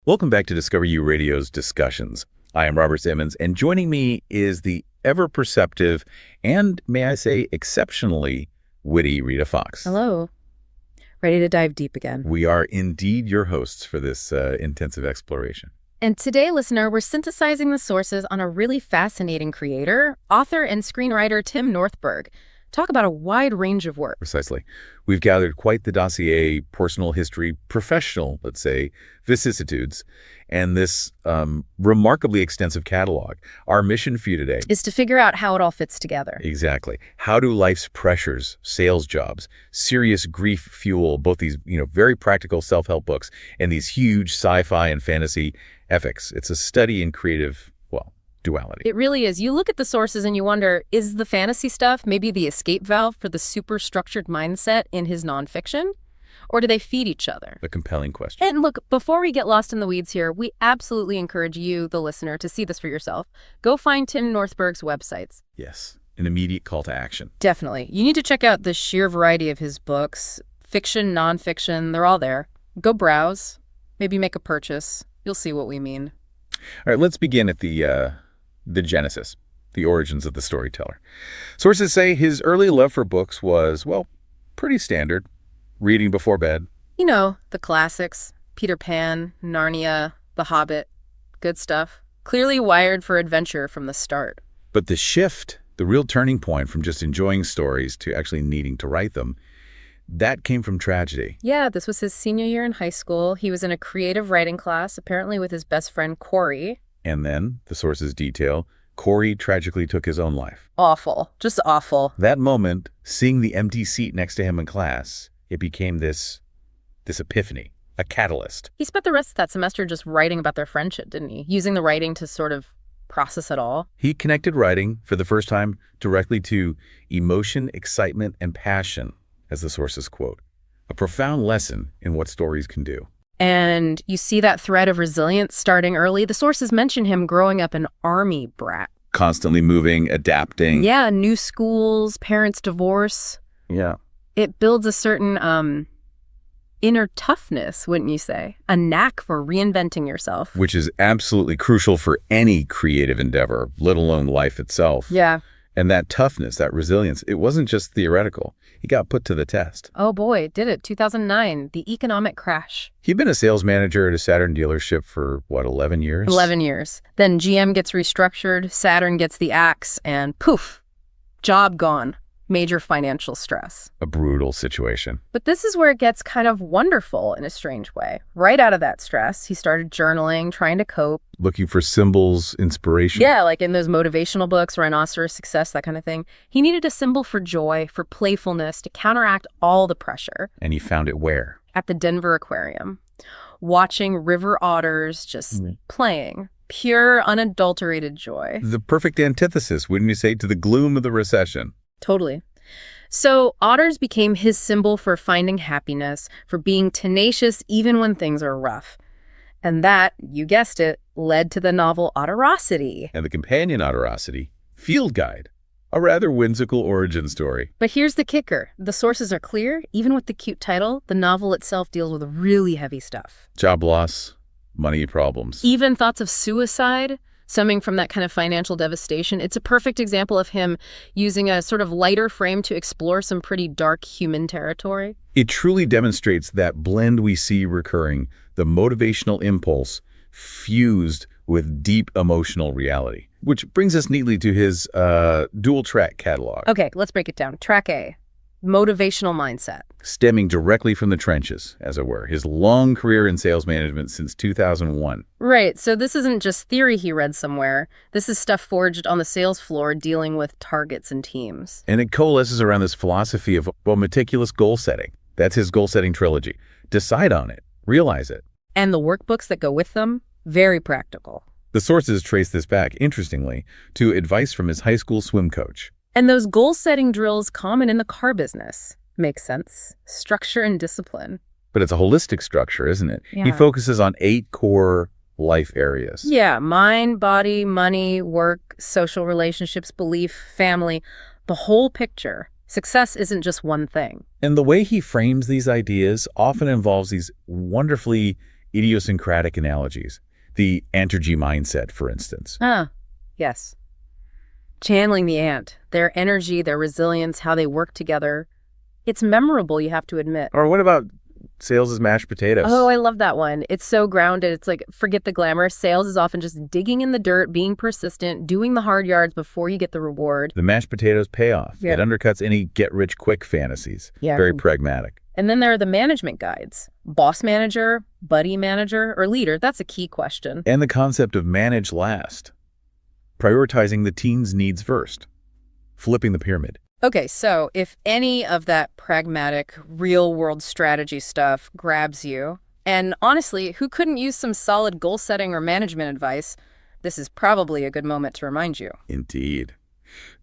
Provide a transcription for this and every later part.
Welcome back to Discover U Radio's Discussions. I am Robert Simmons, and joining me is the ever-perceptive and, may I say, exceptionally witty Rita Fox. Hello. Ready to dive deep again. We are indeed your hosts for this intensive exploration. And today, listener, we're synthesizing the sources on a really fascinating creator, author, and screenwriter Tim Northburg. Talk about a wide range of work. Precisely. We've gathered quite the dossier, personal history, professional, let's say, vicissitudes, and this remarkably extensive catalog. Our mission for you today is to figure out how it all fits together. Exactly. How do life's pressures, sales jobs, serious grief fuel both these, very practical self-help books and these huge sci-fi and fantasy epics? It's a study in creative, duality. It really is. You look at the sources and you wonder, is the fantasy stuff maybe the escape valve for the super structured mindset in his nonfiction? Or do they feed each other? A compelling question. And look, before we get lost in the weeds here, we absolutely encourage you, the listener, to see this for yourself. Go find Tim Northburg's websites. Yes, an immediate call to action. Definitely. You need to check out the sheer variety of his books. Fiction, nonfiction, they're all there. Go browse, maybe make a purchase. You'll see what we mean. All right, let's begin at the genesis, the origins of the storyteller. Sources say his early love for books was, pretty standard. Reading before bed. You know, the classics. Peter Pan, Narnia, The Hobbit. Good stuff. Clearly wired for adventure from the start. But the shift, the real turning point from just enjoying stories to actually needing to write them, that came from tragedy. Yeah, this was his senior year in high school. He was in a creative writing class, apparently with his best friend, Corey. And then, the sources detail, Corey tragically took his own life. Awful. Just awful. That moment, seeing the empty seat next to him in class, it became this epiphany, a catalyst. He spent the rest of that semester just writing about their friendship, didn't he? Using the writing to sort of process it all. He connected writing, for the first time, directly to emotion, excitement, and passion, as the sources quote. A profound lesson in what stories can do. And you see that thread of resilience starting early. The sources mention him growing up an army brat. Constantly moving, adapting. Yeah, new schools, parents' divorce. Yeah. It builds a certain inner toughness, wouldn't you say? A knack for reinventing yourself. Which is absolutely crucial for any creative endeavor, let alone life itself. Yeah. And that toughness, that resilience, it wasn't just theoretical. He got put to the test. Oh boy, did it. 2009, the economic crash. He'd been a sales manager at a Saturn dealership for, 11 years? 11 years. Then GM gets restructured, Saturn gets the axe, and poof, job gone. Major financial stress. A brutal situation. But this is where it gets kind of wonderful in a strange way. Right out of that stress, he started journaling, trying to cope. Looking for symbols, inspiration. Yeah, like in those motivational books, Rhinoceros Success, that kind of thing. He needed a symbol for joy, for playfulness, to counteract all the pressure. And he found it where? At the Denver Aquarium. Watching river otters just playing. Pure, unadulterated joy. The perfect antithesis, wouldn't you say, to the gloom of the recession? Totally. So otters became his symbol for finding happiness, for being tenacious even when things are rough. And that, you guessed it, led to the novel Otterosity. And the companion Otterosity, Field Guide, a rather whimsical origin story. But here's the kicker. The sources are clear. Even with the cute title, the novel itself deals with really heavy stuff. Job loss, money problems. Even thoughts of suicide. Stemming from that kind of financial devastation. It's a perfect example of him using a sort of lighter frame to explore some pretty dark human territory. It truly demonstrates that blend we see recurring, the motivational impulse fused with deep emotional reality. Which brings us neatly to his dual-track catalog. Okay, let's break it down. Track A, motivational mindset. Stemming directly from the trenches, as it were, his long career in sales management since 2001. Right, so this isn't just theory he read somewhere. This is stuff forged on the sales floor dealing with targets and teams. And it coalesces around this philosophy of, meticulous goal setting. That's his goal-setting trilogy. Decide on it. Realize it. And the workbooks that go with them, very practical. The sources trace this back, interestingly, to advice from his high school swim coach. And those goal-setting drills common in the car business. Makes sense. Structure and discipline. But it's a holistic structure, isn't it? Yeah. He focuses on 8 core life areas. Yeah, mind, body, money, work, social relationships, belief, family, the whole picture. Success isn't just one thing. And the way he frames these ideas often involves these wonderfully idiosyncratic analogies. The antergy mindset, for instance. Ah, yes. Channeling the ant, their energy, their resilience, how they work together. It's memorable, you have to admit. Or what about sales as mashed potatoes? Oh, I love that one. It's so grounded. It's like, forget the glamour. Sales is often just digging in the dirt, being persistent, doing the hard yards before you get the reward. The mashed potatoes payoff. Yeah. It undercuts any get-rich-quick fantasies. Yeah. Very pragmatic. And then there are the management guides. Boss manager, buddy manager, or leader? That's a key question. And the concept of manage last. Prioritizing the team's needs first. Flipping the pyramid. Okay, so if any of that pragmatic, real-world strategy stuff grabs you, and honestly, who couldn't use some solid goal-setting or management advice, this is probably a good moment to remind you. Indeed.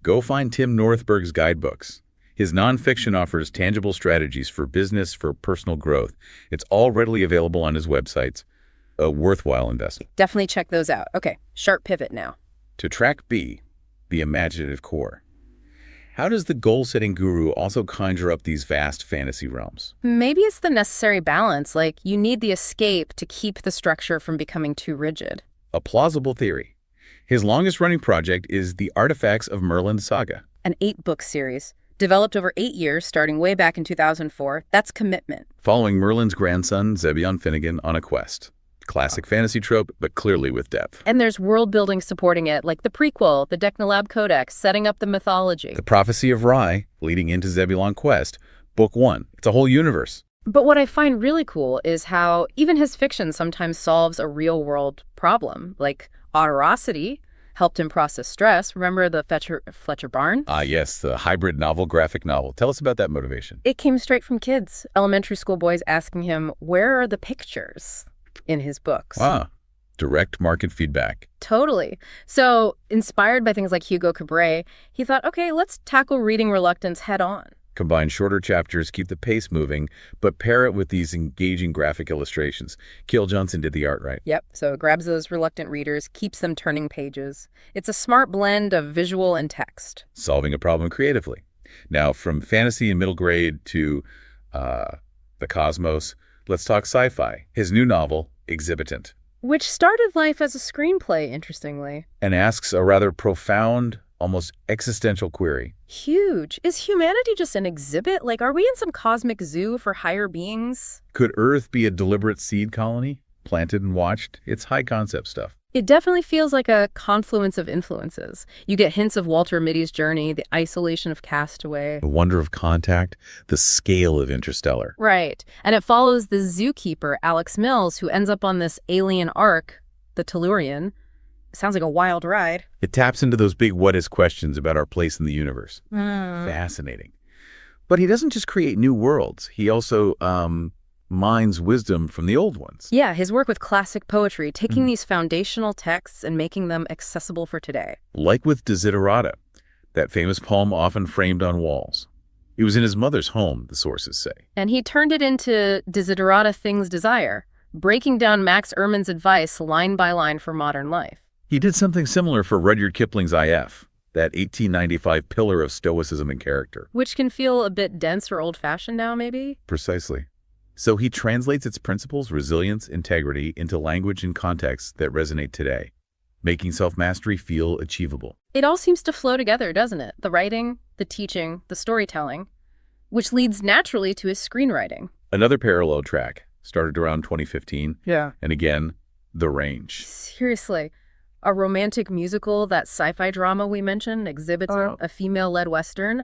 Go find Tim Northburg's guidebooks. His nonfiction offers tangible strategies for business, for personal growth. It's all readily available on his websites. A worthwhile investment. Definitely check those out. Okay, sharp pivot now. To track B, the imaginative core. How does the goal-setting guru also conjure up these vast fantasy realms? Maybe it's the necessary balance, like you need the escape to keep the structure from becoming too rigid. A plausible theory. His longest-running project is The Artifacts of Merlin's Saga. An 8-book series, developed over 8 years, starting way back in 2004. That's commitment. Following Merlin's grandson, Zebulon Finnegan, on a quest. Classic fantasy trope, but clearly with depth. And there's world building supporting it, like the prequel, the Decnalab Codex, setting up the mythology. The Prophecy of Rye, leading into Zebulon Quest, Book 1. It's a whole universe. But what I find really cool is how even his fiction sometimes solves a real world problem, like Autorosity helped him process stress. Remember the Fletcher Barn? Ah, yes, the hybrid novel, graphic novel. Tell us about that motivation. It came straight from kids, elementary school boys asking him, where are the pictures in his books? Ah, direct market feedback. Totally. So inspired by things like Hugo Cabret, he thought, okay, let's tackle reading reluctance head on. Combine shorter chapters, keep the pace moving, but pair it with these engaging graphic illustrations. Keel Johnson did the art right. Yep, so it grabs those reluctant readers, keeps them turning pages. It's a smart blend of visual and text. Solving a problem creatively. Now, from fantasy and middle grade to the cosmos, let's talk sci-fi. His new novel, Exhibitant. Which started life as a screenplay, interestingly. And asks a rather profound, almost existential query. Huge. Is humanity just an exhibit? Like, are we in some cosmic zoo for higher beings? Could Earth be a deliberate seed colony, planted and watched? It's high concept stuff. It definitely feels like a confluence of influences. You get hints of Walter Mitty's journey, the isolation of Castaway. The wonder of contact, the scale of Interstellar. Right. And it follows the zookeeper, Alex Mills, who ends up on this alien ark, the Tellurian. Sounds like a wild ride. It taps into those big what-is questions about our place in the universe. Fascinating. But he doesn't just create new worlds. He also mines wisdom from the old ones. Yeah, his work with classic poetry, taking these foundational texts and making them accessible for today. Like with Desiderata, that famous poem often framed on walls. It was in his mother's home, the sources say. And he turned it into Desiderata Things Desire, breaking down Max Ehrmann's advice line by line for modern life. He did something similar for Rudyard Kipling's IF, that 1895 pillar of stoicism and character. Which can feel a bit dense or old-fashioned now, maybe? Precisely. So he translates its principles, resilience, integrity, into language and contexts that resonate today, making self-mastery feel achievable. It all seems to flow together, doesn't it? The writing, the teaching, the storytelling, which leads naturally to his screenwriting. Another parallel track, started around 2015. Yeah. And again, The Range. Seriously. A romantic musical, that sci-fi drama we mentioned, Exhibitant, a female-led Western.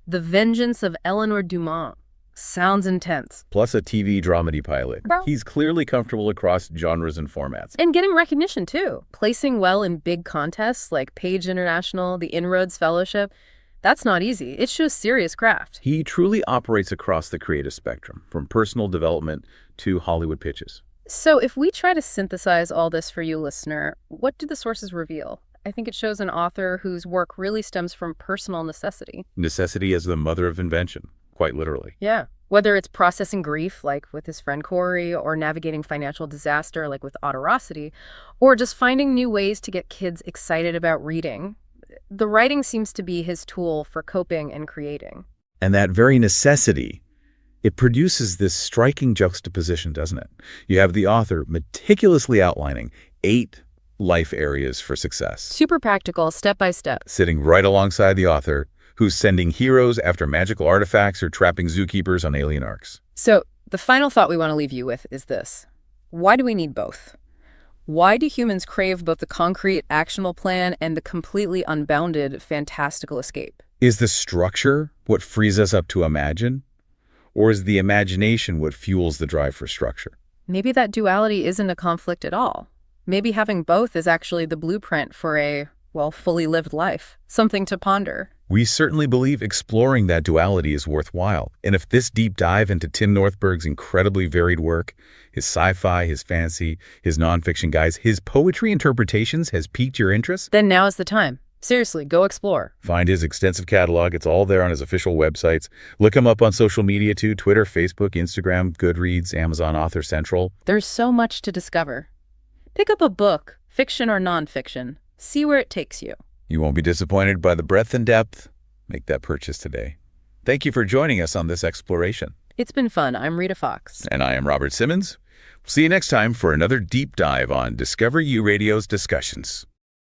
The Vengeance of Eleanor Dumont. Sounds intense. Plus a TV dramedy pilot. He's clearly comfortable across genres and formats. And getting recognition, too. Placing well in big contests like Page International, the Inroads Fellowship. That's not easy. It shows serious craft. He truly operates across the creative spectrum, from personal development to Hollywood pitches. So if we try to synthesize all this for you, listener, what do the sources reveal? I think it shows an author whose work really stems from personal necessity. Necessity as the mother of invention, quite literally. Yeah. Whether it's processing grief, like with his friend Corey, or navigating financial disaster, like with Autorosity, or just finding new ways to get kids excited about reading. The writing seems to be his tool for coping and creating. And that very necessity It produces this striking juxtaposition, doesn't it? You have the author meticulously outlining 8 life areas for success, Super practical, step by step. sitting right alongside the author who's sending heroes after magical artifacts or trapping zookeepers on alien arcs. So the final thought we want to leave you with is this. Why do we need both? Why do humans crave both the concrete, actionable plan and the completely unbounded, fantastical escape? Is the structure what frees us up to imagine? Or is the imagination what fuels the drive for structure? Maybe that duality isn't a conflict at all. Maybe having both is actually the blueprint for a, well, fully lived life. Something to ponder. We certainly believe exploring that duality is worthwhile. And if this deep dive into Tim Northburg's incredibly varied work, his sci-fi, his fantasy, his nonfiction guides, his poetry interpretations has piqued your interest, Then now is the time. Seriously, go explore. find his extensive catalog. It's all there on his official websites. Look him up on social media too: Twitter, Facebook, Instagram, Goodreads, Amazon Author Central. There's so much to discover. Pick up a book, fiction or nonfiction. See where it takes you. You won't be disappointed by the breadth and depth. Make that purchase today. Thank you for joining us on this exploration. It's been fun. I'm Rita Fox. And I am Robert Simmons. We'll see you next time for another deep dive on Discover U Radio's Discussions.